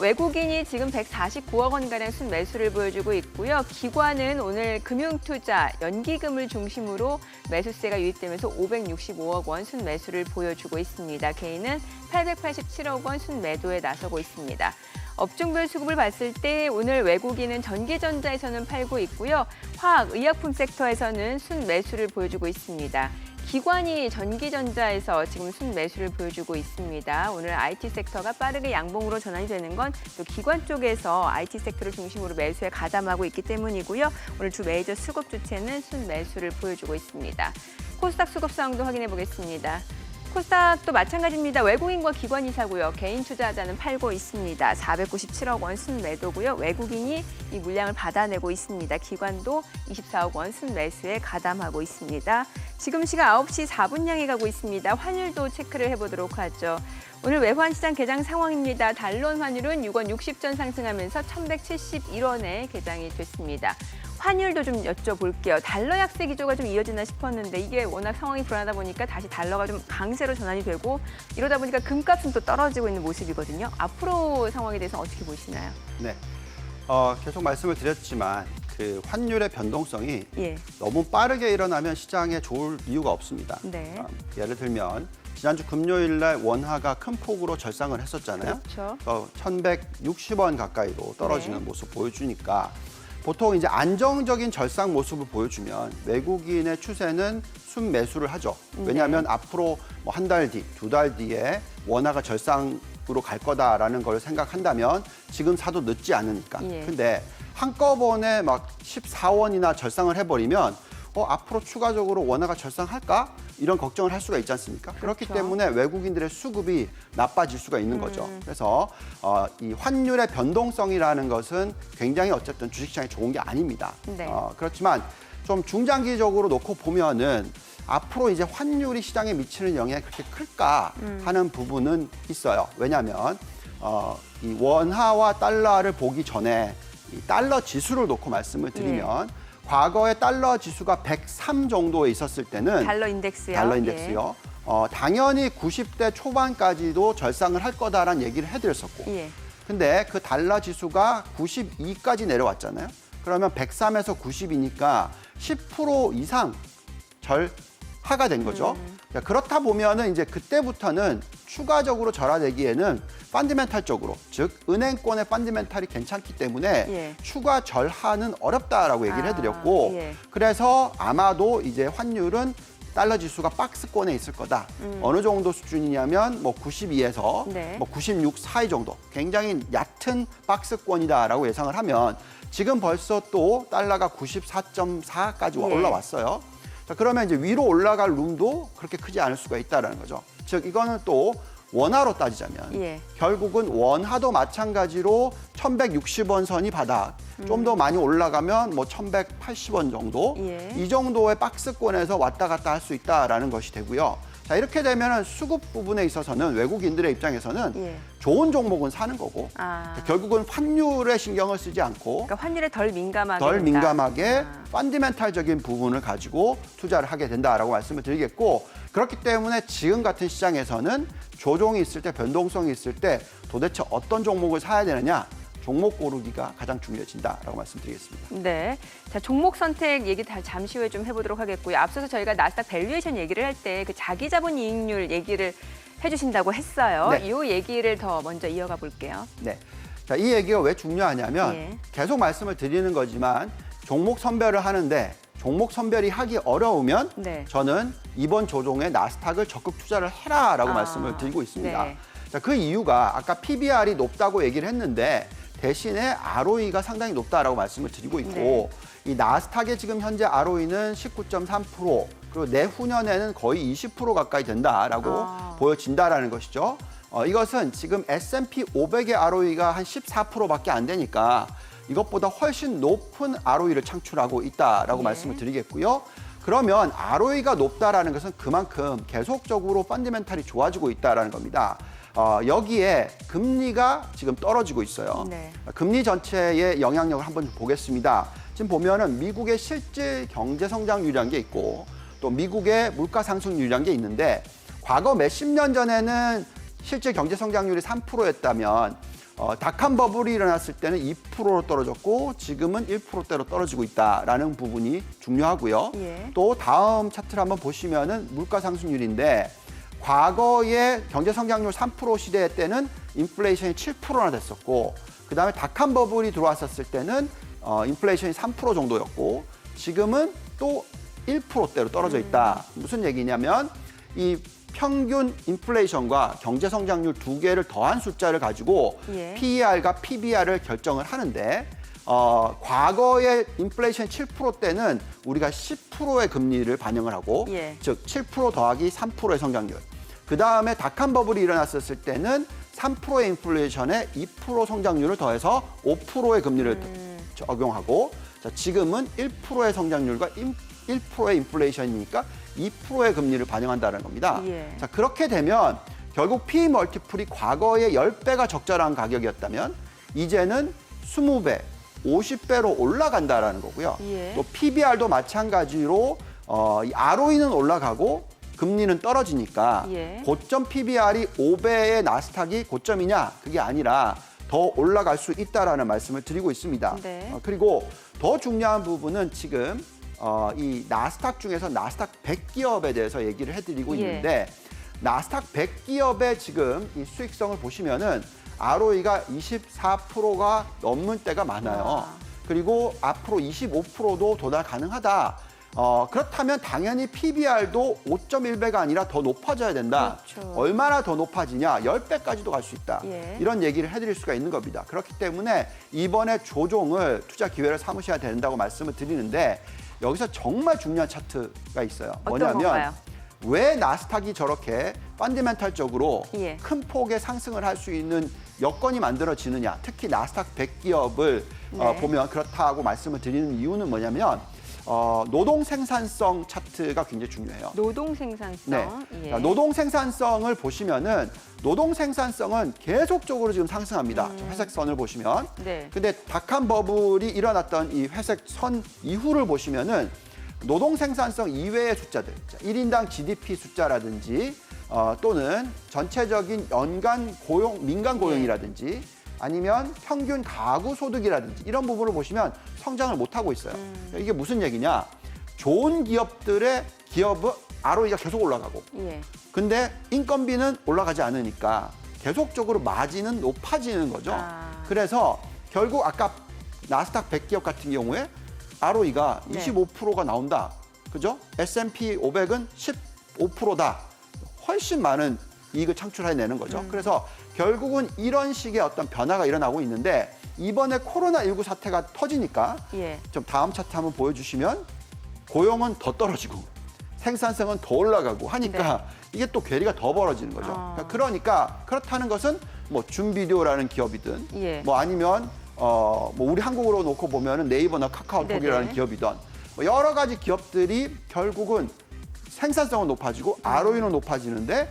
외국인이 지금 149억 원가량 순매수를 보여주고 있고요. 기관은 오늘 금융투자, 연기금을 중심으로 매수세가 유입되면서 565억 원 순매수를 보여주고 있습니다. 개인은 887억 원 순매도에 나서고 있습니다. 업종별 수급을 봤을 때 오늘 외국인은 전기전자에서는 팔고 있고요. 화학, 의약품 섹터에서는 순매수를 보여주고 있습니다. 기관이 전기전자에서 지금 순매수를 보여주고 있습니다. 오늘 IT 섹터가 빠르게 양봉으로 전환이 되는 건 또 기관 쪽에서 IT 섹터를 중심으로 매수에 가담하고 있기 때문이고요. 오늘 주 메이저 수급 주체는 순매수를 보여주고 있습니다. 코스닥 수급 상황도 확인해 보겠습니다. 코스닥도 마찬가지입니다. 외국인과 기관이 사고요. 개인 투자자는 팔고 있습니다. 497억 원 순매도고요. 외국인이 이 물량을 받아내고 있습니다. 기관도 24억 원 순매수에 가담하고 있습니다. 지금 시각 9시 4분 향해 가고 있습니다. 환율도 체크를 해보도록 하죠. 오늘 외환시장 개장 상황입니다. 달러원 환율은 6원 60전 상승하면서 1,171원에 개장이 됐습니다. 환율도 좀 여쭤볼게요. 달러 약세 기조가 좀 이어지나 싶었는데 이게 워낙 상황이 불안하다 보니까 다시 달러가 좀 강세로 전환이 되고 이러다 보니까 금값은 또 떨어지고 있는 모습이거든요. 앞으로 상황에 대해서 어떻게 보시나요? 네, 계속 말씀을 드렸지만 그 환율의 변동성이 너무 빠르게 일어나면 시장에 좋을 이유가 없습니다. 네. 예를 들면 지난주 금요일 날 원화가 큰 폭으로 절상을 했었잖아요. 그렇죠. 1,160원 가까이로 떨어지는 모습 보여주니까 보통 이제 안정적인 절상 모습을 보여주면 외국인의 추세는 순매수를 하죠. 왜냐하면 앞으로 뭐 한 달 뒤, 2달 뒤에 원화가 절상으로 갈 거다라는 걸 생각한다면 지금 사도 늦지 않으니까. 근데 한꺼번에 막 14원이나 절상을 해버리면 앞으로 추가적으로 원화가 절상할까? 이런 걱정을 할 수가 있지 않습니까? 그렇기 때문에 외국인들의 수급이 나빠질 수가 있는 거죠. 그래서 이 환율의 변동성이라는 것은 굉장히 어쨌든 주식시장에 좋은 게 아닙니다. 네. 그렇지만 좀 중장기적으로 놓고 보면은 앞으로 이제 환율이 시장에 미치는 영향이 그렇게 클까 하는 부분은 있어요. 왜냐하면 이 원화와 달러를 보기 전에 이 달러 지수를 놓고 말씀을 드리면 과거에 달러 지수가 103 정도에 있었을 때는 달러 인덱스요. 당연히 90대 초반까지도 절상을 할 거다라는 얘기를 해드렸었고 근데 그 달러 지수가 92까지 내려왔잖아요. 그러면 103에서 90이니까 10% 이상 절하가 된 거죠. 자, 그렇다 보면은 이제 그때부터는 추가적으로 절하되기에는 펀더멘탈적으로, 즉 은행권의 펀더멘탈이 괜찮기 때문에 예. 추가 절하는 어렵다라고 얘기를 해드렸고, 예. 그래서 아마도 이제 환율은 달러 지수가 박스권에 있을 거다. 어느 정도 수준이냐면 뭐 92에서 네. 뭐 96 사이 정도, 굉장히 얕은 박스권이다라고 예상을 하면 지금 벌써 또 달러가 94.4까지 예. 올라왔어요. 자, 그러면 이제 위로 올라갈 룸도 그렇게 크지 않을 수가 있다라는 거죠. 즉 이거는 또 원화로 따지자면 예. 결국은 원화도 마찬가지로 1,160원 선이 바닥, 좀 더 많이 올라가면 뭐 1,180원 정도, 예. 이 정도의 박스권에서 왔다 갔다 할 수 있다라는 것이 되고요. 자, 이렇게 되면 수급 부분에 있어서는 외국인들의 입장에서는 예. 좋은 종목은 사는 거고, 아. 결국은 환율에 신경을 쓰지 않고 그러니까 환율에 덜 민감하게 덜 된다. 민감하게 아. 펀더멘탈적인 부분을 가지고 투자를 하게 된다라고 말씀을 드리겠고, 그렇기 때문에 지금 같은 시장에서는 조정이 있을 때, 변동성이 있을 때 도대체 어떤 종목을 사야 되느냐, 종목 고르기가 가장 중요해진다라고 말씀드리겠습니다. 네. 자, 종목 선택 얘기 잠시 후에 좀 해보도록 하겠고요. 앞서서 저희가 나스닥 밸류에이션 얘기를 할 때 그 자기 자본 이익률 얘기를 해주신다고 했어요. 네. 이 얘기를 더 먼저 이어가 볼게요. 네. 자, 이 얘기가 왜 중요하냐면 예. 계속 말씀을 드리는 거지만 종목 선별을 하는데 종목 선별이 하기 어려우면 네. 저는 이번 조종에 나스닥을 적극 투자를 해라라고 아, 말씀을 드리고 있습니다. 네. 자, 그 이유가 아까 PBR이 높다고 얘기를 했는데 대신에 ROE가 상당히 높다라고 말씀을 드리고 있고, 네. 이 나스닥의 지금 현재 ROE는 19.3%, 그리고 내후년에는 거의 20% 가까이 된다라고 아. 보여진다라는 것이죠. 이것은 지금 S&P 500의 ROE가 한 14%밖에 안 되니까 이것보다 훨씬 높은 ROE를 창출하고 있다라고 예. 말씀을 드리겠고요. 그러면 ROE가 높다라는 것은 그만큼 계속적으로 펀더멘탈이 좋아지고 있다라는 겁니다. 여기에 금리가 지금 떨어지고 있어요. 네. 금리 전체의 영향력을 한번 보겠습니다. 지금 보면은 미국의 실질 경제 성장률이라는 게 있고 또 미국의 물가 상승률이라는 게 있는데, 과거 몇십 년 전에는 실질 경제 성장률이 3%였다면 닷컴 버블이 일어났을 때는 2%로 떨어졌고 지금은 1%대로 떨어지고 있다라는 부분이 중요하고요. 예. 또 다음 차트를 한번 보시면은 물가 상승률인데, 과거의 경제 성장률 3% 시대 때는 인플레이션이 7%나 됐었고, 그다음에 닷컴 버블이 들어왔었을 때는 인플레이션이 3% 정도였고 지금은 또 1%대로 떨어져 있다. 무슨 얘기냐면 이 평균 인플레이션과 경제 성장률 두 개를 더한 숫자를 가지고 예. PER과 PBR을 결정을 하는데, 과거의 인플레이션 7%대는 우리가 10%의 금리를 반영을 하고, 예. 즉 7% 더하기 3%의 성장률. 그 다음에 닷컴 버블이 일어났었을 때는 3%의 인플레이션에 2% 성장률을 더해서 5%의 금리를 적용하고, 자, 지금은 1%의 성장률과 1%의 인플레이션이니까 2%의 금리를 반영한다는 겁니다. 예. 자, 그렇게 되면 결국 P 멀티플이 과거에 10배가 적절한 가격이었다면 이제는 20배, 50배로 올라간다라는 거고요. 예. 또 PBR도 마찬가지로 이 ROE는 올라가고 금리는 떨어지니까 예. 고점 PBR이 5배의 나스닥이 고점이냐, 그게 아니라 더 올라갈 수 있다라는 말씀을 드리고 있습니다. 네. 그리고 더 중요한 부분은 지금 이 나스닥 중에서 나스닥 100기업에 대해서 얘기를 해드리고 예. 있는데, 나스닥 100기업의 지금 이 수익성을 보시면은 ROE가 24%가 넘는 때가 많아요. 와. 그리고 앞으로 25%도 도달 가능하다. 그렇다면 당연히 PBR도 5.1배가 아니라 더 높아져야 된다. 그렇죠. 얼마나 더 높아지냐? 10배까지도 갈 수 있다. 예. 이런 얘기를 해드릴 수가 있는 겁니다. 그렇기 때문에 이번에 조종을 투자 기회를 삼으셔야 된다고 말씀을 드리는데, 여기서 정말 중요한 차트가 있어요. 어떤 뭐냐면 건가요? 왜 나스닥이 저렇게 펀더멘탈적으로 예. 큰 폭의 상승을 할 수 있는 여건이 만들어지느냐. 특히 나스닥 100기업을 네. 보면 그렇다고 말씀을 드리는 이유는 뭐냐면 노동 생산성 차트가 굉장히 중요해요. 노동 생산성. 네. 예. 자, 노동 생산성을 보시면은 노동 생산성은 계속적으로 지금 상승합니다. 저 회색 선을 보시면. 네. 근데 닷컴 버블이 일어났던 이 회색 선 이후를 보시면은 노동 생산성 이외의 숫자들, 1인당 GDP 숫자라든지 또는 전체적인 연간 고용, 민간 고용이라든지 아니면 평균 가구 소득이라든지 이런 부분을 보시면 성장을 못하고 있어요. 이게 무슨 얘기냐? 좋은 기업들의 기업은 ROE가 계속 올라가고 예. 근데 인건비는 올라가지 않으니까 계속적으로 마진은 높아지는 거죠. 아. 그래서 결국 아까 나스닥 100기업 같은 경우에 ROE가 네. 25%가 나온다. 그죠? S&P 500은 15%다. 훨씬 많은 이익을 창출해내는 거죠. 그래서 결국은 이런 식의 어떤 변화가 일어나고 있는데 이번에 코로나19 사태가 터지니까 예. 좀 다음 차트 한번 보여주시면 고용은 더 떨어지고 생산성은 더 올라가고 하니까 이게 또 괴리가 더 벌어지는 거죠. 그러니까 그렇다는 것은 뭐 줌비디오라는 기업이든 예. 뭐 아니면 뭐 우리 한국으로 놓고 보면은 네이버나 카카오톡이라는 네네. 기업이든 뭐 여러 가지 기업들이 결국은 생산성은 높아지고 ROE는 높아지는데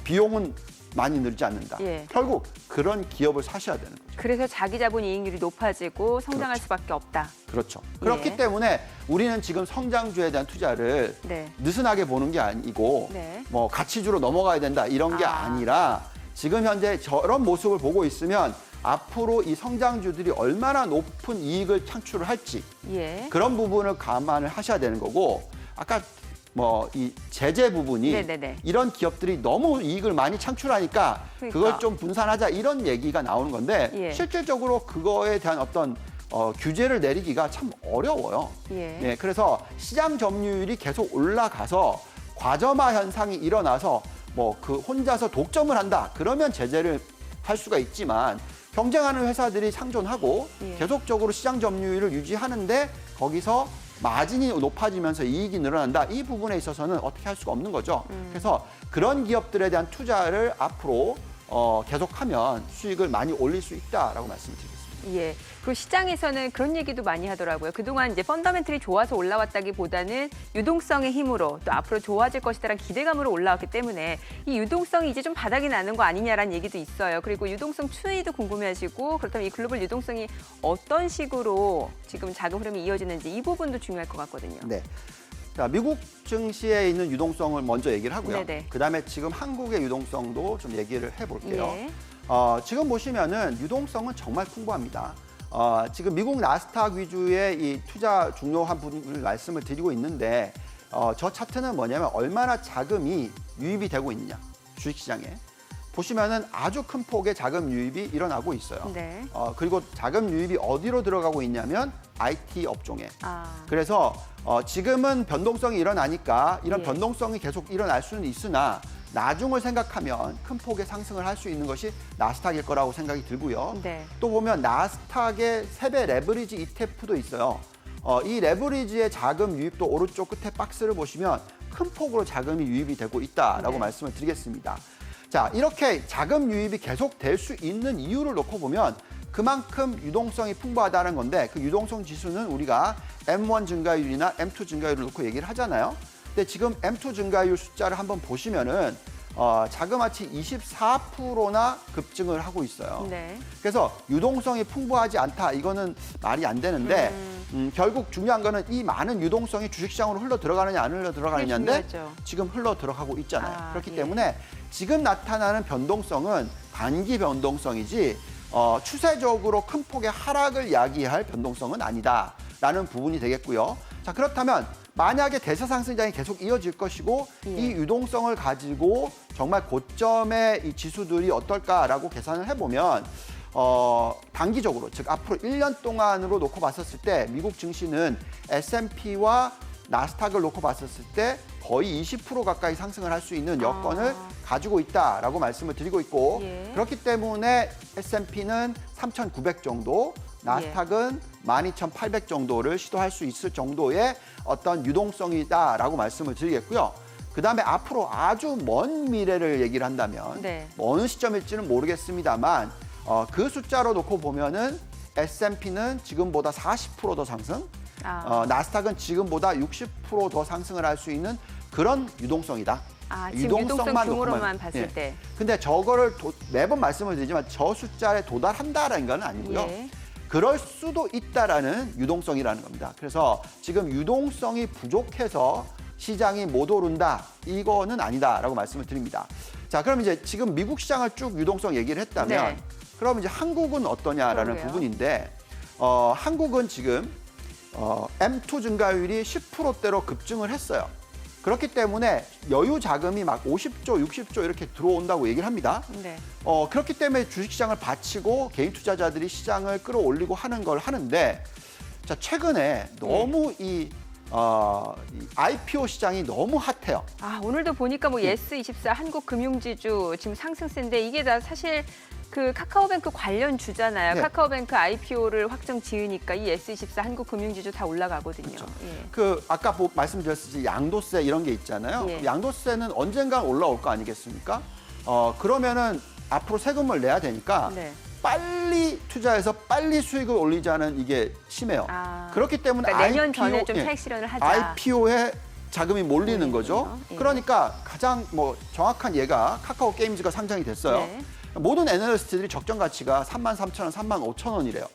비용은 많이 늘지 않는다. 예. 결국 그런 기업을 사셔야 되는 거죠. 그래서 자기 자본 이익률이 높아지고 성장할 그렇죠. 수밖에 없다. 그렇죠. 예. 그렇기 때문에 우리는 지금 성장주에 대한 투자를 네. 느슨하게 보는 게 아니고 네. 뭐 가치주로 넘어가야 된다 이런 게 아니라 지금 현재 저런 모습을 보고 있으면 앞으로 이 성장주들이 얼마나 높은 이익을 창출을 할지 예. 그런 부분을 감안을 하셔야 되는 거고 아까 뭐 이 제재 부분이 네네네. 이런 기업들이 너무 이익을 많이 창출하니까 그러니까. 그걸 좀 분산하자 이런 얘기가 나오는 건데 예. 실질적으로 그거에 대한 어떤 규제를 내리기가 참 어려워요. 예. 네, 그래서 시장 점유율이 계속 올라가서 과점화 현상이 일어나서 뭐 그 혼자서 독점을 한다 그러면 제재를 할 수가 있지만 경쟁하는 회사들이 상존하고 예. 계속적으로 시장 점유율을 유지하는데 거기서 마진이 높아지면서 이익이 늘어난다. 이 부분에 있어서는 어떻게 할 수가 없는 거죠. 그래서 그런 기업들에 대한 투자를 앞으로 계속하면 수익을 많이 올릴 수 있다라고 말씀드리겠습니다. 예. 그리고 시장에서는 그런 얘기도 많이 하더라고요. 그동안 이제 펀더멘털이 좋아서 올라왔다기보다는 유동성의 힘으로 또 앞으로 좋아질 것이다라는 기대감으로 올라왔기 때문에 이 유동성이 이제 좀 바닥이 나는 거 아니냐라는 얘기도 있어요. 그리고 유동성 추이도 궁금해하시고 그렇다면 이 글로벌 유동성이 어떤 식으로 지금 자금 흐름이 이어지는지 이 부분도 중요할 것 같거든요. 네. 자, 미국 증시에 있는 유동성을 먼저 얘기를 하고요. 네네. 그다음에 지금 한국의 유동성도 좀 얘기를 해볼게요. 예. 지금 보시면은 유동성은 정말 풍부합니다. 지금 미국 나스닥 위주의 이 투자 중요한 부분을 말씀을 드리고 있는데 저 차트는 뭐냐면 얼마나 자금이 유입이 되고 있느냐 주식시장에 보시면은 아주 큰 폭의 자금 유입이 일어나고 있어요. 네. 그리고 자금 유입이 어디로 들어가고 있냐면 IT 업종에. 아. 그래서 지금은 변동성이 일어나니까 이런 예. 변동성이 계속 일어날 수는 있으나 나중을 생각하면 큰 폭의 상승을 할 수 있는 것이 나스닥일 거라고 생각이 들고요. 네. 또 보면 나스닥의 3배 레버리지 ETF도 있어요. 이 레버리지의 자금 유입도 오른쪽 끝에 박스를 보시면 큰 폭으로 자금이 유입이 되고 있다라고 네. 말씀을 드리겠습니다. 자, 이렇게 자금 유입이 계속 될 수 있는 이유를 놓고 보면 그만큼 유동성이 풍부하다는 건데 그 유동성 지수는 우리가 M1 증가율이나 M2 증가율을 놓고 얘기를 하잖아요. 근데 지금 M2 증가율 숫자를 한번 보시면은 자그마치 24%나 급증을 하고 있어요. 네. 그래서 유동성이 풍부하지 않다 이거는 말이 안 되는데 결국 중요한 거는 이 많은 유동성이 주식시장으로 흘러 들어가느냐 안 흘러 들어가느냐인데 중요하죠. 지금 흘러 들어가고 있잖아요. 그렇기 예. 때문에 지금 나타나는 변동성은 단기 변동성이지 추세적으로 큰 폭의 하락을 야기할 변동성은 아니다라는 부분이 되겠고요. 자, 그렇다면 만약에 대세 상승장이 계속 이어질 것이고 예. 이 유동성을 가지고 정말 고점의 이 지수들이 어떨까라고 계산을 해보면 단기적으로 즉 앞으로 1년 동안으로 놓고 봤었을 때 미국 증시는 S&P와 나스닥을 놓고 봤었을 때 거의 20% 가까이 상승을 할 수 있는 여건을 가지고 있다라고 말씀을 드리고 있고 예. 그렇기 때문에 S&P는 3,900 정도, 나스닥은 12,800 정도를 시도할 수 있을 정도의 어떤 유동성이다라고 말씀을 드리겠고요. 그다음에 앞으로 아주 먼 미래를 얘기를 한다면 네. 어느 시점일지는 모르겠습니다만 그 숫자로 놓고 보면은 S&P는 지금보다 40% 더 상승, 나스닥은 지금보다 60% 더 상승을 할 수 있는 그런 유동성이다. 지금 유동성 규모로만 놓고만- 봤을 예. 때. 근데 저거를 매번 말씀을 드리지만 저 숫자에 도달한다라는 건 아니고요. 예. 그럴 수도 있다라는 유동성이라는 겁니다. 그래서 지금 유동성이 부족해서 시장이 못 오른다 이거는 아니다라고 말씀을 드립니다. 자, 그럼 이제 지금 미국 시장을 쭉 유동성 얘기를 했다면 네. 그럼 이제 한국은 어떠냐라는 그러게요. 부분인데 한국은 지금 M2 증가율이 10%대로 급증을 했어요. 그렇기 때문에 여유 자금이 막 50조, 60조 이렇게 들어온다고 얘기를 합니다. 네. 그렇기 때문에 주식시장을 바치고 개인 투자자들이 시장을 끌어올리고 하는 걸 하는데 자, 최근에 너무 이 IPO 시장이 너무 핫해요. 아, 오늘도 보니까 뭐 예스24 한국금융지주 지금 상승세인데 이게 다 사실 그 카카오뱅크 관련 주잖아요. 네. 카카오뱅크 IPO를 확정 지으니까 이 예스24 한국금융지주 다 올라가거든요. 그렇죠. 예. 아까 말씀드렸듯이 양도세 이런 게 있잖아요. 예. 그 양도세는 언젠가 올라올 거 아니겠습니까? 그러면은 앞으로 세금을 내야 되니까 네. 빨리 투자해서 빨리 수익을 올리자는 이게 심해요. 아, 그렇기 때문에 그러니까 내년 IPO, 전에 좀 예, 차익 실현을 하자. IPO에 자금이 몰리는 몰리는군요. 거죠. 예. 그러니까 가장 뭐 정확한 예가 카카오 게임즈가 상장이 됐어요. 네. 모든 애널리스트들이 적정 가치가 33,000원, 35,000원이래요.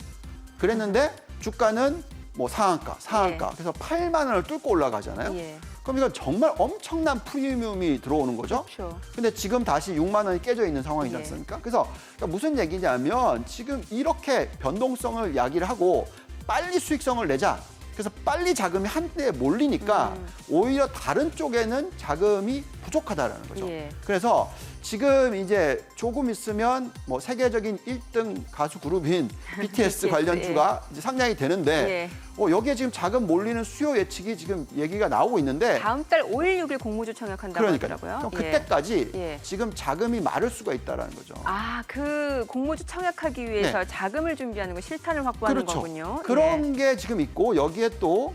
그랬는데 주가는 뭐 상한가. 예. 그래서 8만 원을 뚫고 올라가잖아요. 예. 그럼 이건 정말 엄청난 프리미엄이 들어오는 거죠. 그렇죠. 근데 지금 다시 6만 원이 깨져 있는 상황이지 예. 않습니까? 그래서 무슨 얘기냐면 지금 이렇게 변동성을 야기를 하고 빨리 수익성을 내자. 그래서 빨리 자금이 한때에 몰리니까 오히려 다른 쪽에는 자금이 부족하다라는 거죠. 예. 그래서 지금 이제 조금 있으면 뭐 세계적인 1등 가수 그룹인 BTS 관련주가 이제 상장이 되는데 여기에 지금 자금 몰리는 수요 예측이 지금 얘기가 나오고 있는데 다음 달 5일, 6일 공모주 청약한다고 그러니까요. 하더라고요. 그럼 그때까지 예. 지금 자금이 마를 수가 있다라는 거죠. 아, 그 공모주 청약하기 위해서 자금을 준비하는 거 실탄을 확보하는 그렇죠. 거군요. 그런 게 지금 있고 여기에 또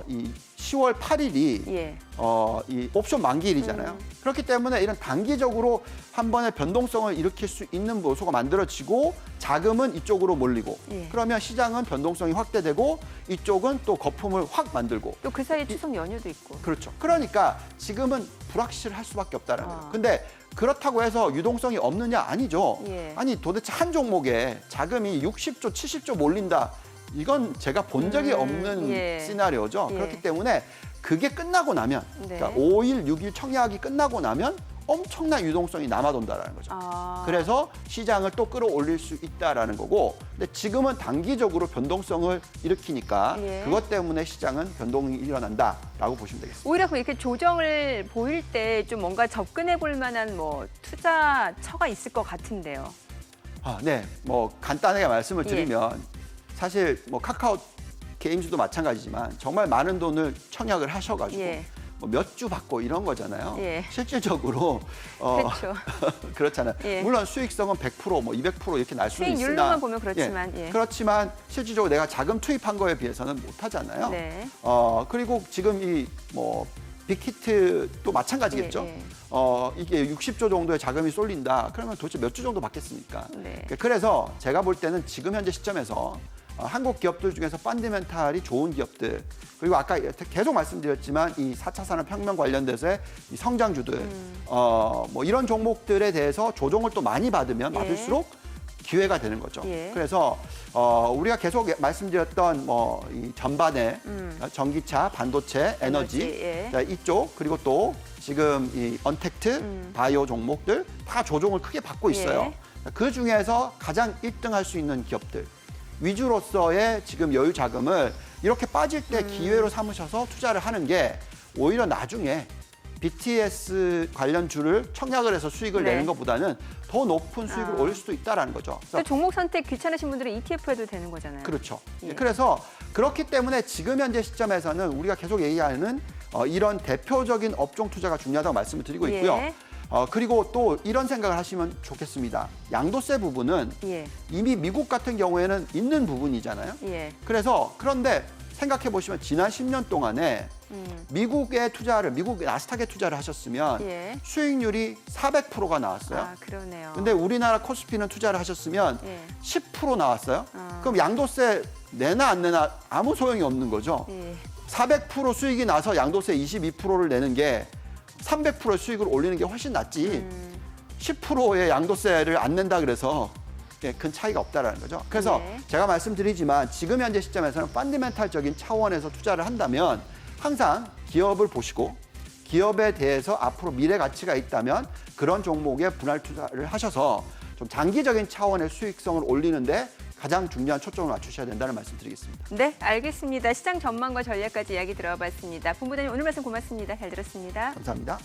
이 10월 8일이 예. 이 옵션 만기일이잖아요. 그렇기 때문에 이런 단기적으로 한 번의 변동성을 일으킬 수 있는 요소가 만들어지고 자금은 이쪽으로 몰리고 예. 그러면 시장은 변동성이 확대되고 이쪽은 또 거품을 확 만들고 또 그 사이에 추석 연휴도 있고. 그렇죠. 그러니까 지금은 불확실할 수밖에 없다는 거예요. 아. 근데 그렇다고 해서 유동성이 없느냐? 아니죠. 예. 아니 도대체 한 종목에 자금이 60조, 70조 몰린다. 이건 제가 본 적이 없는 예. 시나리오죠. 예. 그렇기 때문에 그게 끝나고 나면 네. 그러니까 5일, 6일 청약이 끝나고 나면 엄청난 유동성이 남아돈다라는 거죠. 아. 그래서 시장을 또 끌어올릴 수 있다라는 거고 근데 지금은 단기적으로 변동성을 일으키니까 예. 그것 때문에 시장은 변동이 일어난다라고 보시면 되겠습니다. 오히려 이렇게 조정을 보일 때 좀 뭔가 접근해 볼 만한 뭐 투자처가 있을 것 같은데요. 네. 뭐 간단하게 말씀을 드리면 사실 뭐 카카오 게임즈도 마찬가지지만 정말 많은 돈을 청약을 하셔가지고 예. 뭐 몇 주 받고 이런 거잖아요. 예. 실질적으로 그렇죠. 그렇잖아요. 예. 물론 수익성은 100%, 뭐 200% 이렇게 날 수는 있으나 수익률로만 보면 그렇지만, 예. 그렇지만 실질적으로 내가 자금 투입한 거에 비해서는 못 하잖아요. 네. 그리고 지금 이 뭐 빅히트도 마찬가지겠죠. 예, 예. 이게 60조 정도의 자금이 쏠린다. 그러면 도대체 몇 주 정도 받겠습니까? 네. 그래서 제가 볼 때는 지금 현재 시점에서 한국 기업들 중에서 펀드멘탈이 좋은 기업들 그리고 아까 계속 말씀드렸지만 이 4차 산업혁명 관련돼서의 이 성장주들 뭐 이런 종목들에 대해서 조정을 또 많이 받으면 받을수록 기회가 되는 거죠. 예. 그래서 우리가 계속 말씀드렸던 뭐 이 전반에 전기차, 반도체, 에너지 예. 자, 이쪽 그리고 또 지금 이 언택트, 바이오 종목들 다 조정을 크게 받고 있어요. 그 중에서 가장 1등할 수 있는 기업들 위주로서의 지금 여유 자금을 이렇게 빠질 때 기회로 삼으셔서 투자를 하는 게 오히려 나중에 BTS 관련주를 청약을 해서 수익을 내는 것보다는 더 높은 수익을 올릴 수도 있다는 거죠. 또 종목 선택 귀찮으신 분들은 ETF 해도 되는 거잖아요. 그렇죠. 예. 그래서 그렇기 때문에 지금 현재 시점에서는 우리가 계속 얘기하는 이런 대표적인 업종 투자가 중요하다고 말씀을 드리고 있고요. 예. 그리고 또 이런 생각을 하시면 좋겠습니다. 양도세 부분은 예. 이미 미국 같은 경우에는 있는 부분이잖아요. 예. 그래서 그런데 생각해 보시면 지난 10년 동안에 미국의 투자를 미국 나스닥에 투자를 하셨으면 예. 수익률이 400%가 나왔어요. 아, 그러네요. 근데 우리나라 코스피는 투자를 하셨으면 예. 10% 나왔어요. 아. 그럼 양도세 내나 안 내나 아무 소용이 없는 거죠. 예. 400% 수익이 나서 양도세 22%를 내는 게 300%의 수익을 올리는 게 훨씬 낫지. 10%의 양도세를 안 낸다 그래서 큰 차이가 없다라는 거죠. 그래서 네. 제가 말씀드리지만 지금 현재 시점에서는 펀드멘탈적인 차원에서 투자를 한다면 항상 기업을 보시고 기업에 대해서 앞으로 미래 가치가 있다면 그런 종목에 분할 투자를 하셔서 좀 장기적인 차원의 수익성을 올리는데 가장 중요한 초점을 맞추셔야 된다는 말씀드리겠습니다. 네, 알겠습니다. 시장 전망과 전략까지 이야기 들어봤습니다. 본부장님 오늘 말씀 고맙습니다. 잘 들었습니다. 감사합니다.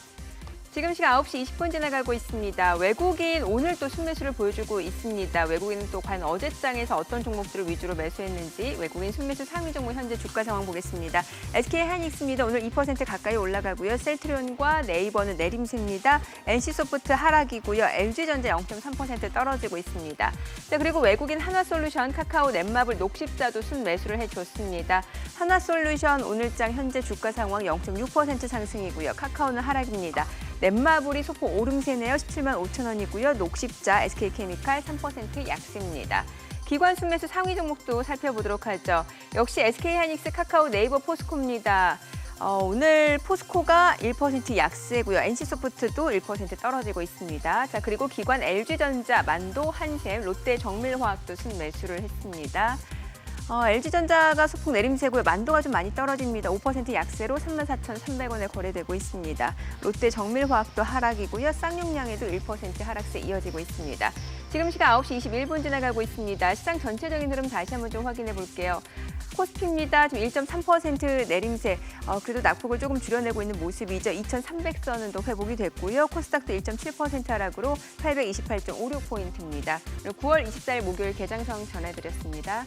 지금 시간 9시 20분 지나가고 있습니다. 외국인 오늘 또 순매수를 보여주고 있습니다. 외국인은 또 과연 어제장에서 어떤 종목들을 위주로 매수했는지 외국인 순매수 상위 종목 현재 주가 상황 보겠습니다. SK하이닉스입니다. 오늘 2% 가까이 올라가고요. 셀트리온과 네이버는 내림세입니다. NC소프트 하락이고요. LG전자 0.3% 떨어지고 있습니다. 자, 그리고 외국인 하나솔루션, 카카오, 넷마블, 녹십자도 순매수를 해줬습니다. 하나솔루션 오늘장 현재 주가 상황 0.6% 상승이고요. 카카오는 하락입니다. 넷마블이 소폭 오름세네요. 17만 5천 원이고요. 녹십자, SK케미칼 3% 약세입니다. 기관 순매수 상위 종목도 살펴보도록 하죠. 역시 SK하이닉스, 카카오, 네이버, 포스코입니다. 오늘 포스코가 1% 약세고요. NC소프트도 1% 떨어지고 있습니다. 자, 그리고 기관 LG전자, 만도, 한샘, 롯데, 정밀화학도 순매수를 했습니다. LG전자가 소폭 내림세고요. 만도가 좀 많이 떨어집니다. 5% 약세로 34,300원에 거래되고 있습니다. 롯데 정밀화학도 하락이고요. 쌍용량에도 1% 하락세 이어지고 있습니다. 지금 시간 9시 21분 지나가고 있습니다. 시장 전체적인 흐름 다시 한번 좀 확인해 볼게요. 코스피입니다. 지금 1.3% 내림세. 그래도 낙폭을 조금 줄여내고 있는 모습이죠. 2,300선은 또 회복이 됐고요. 코스닥도 1.7% 하락으로 828.56포인트입니다. 9월 24일 목요일 개장성 전해드렸습니다.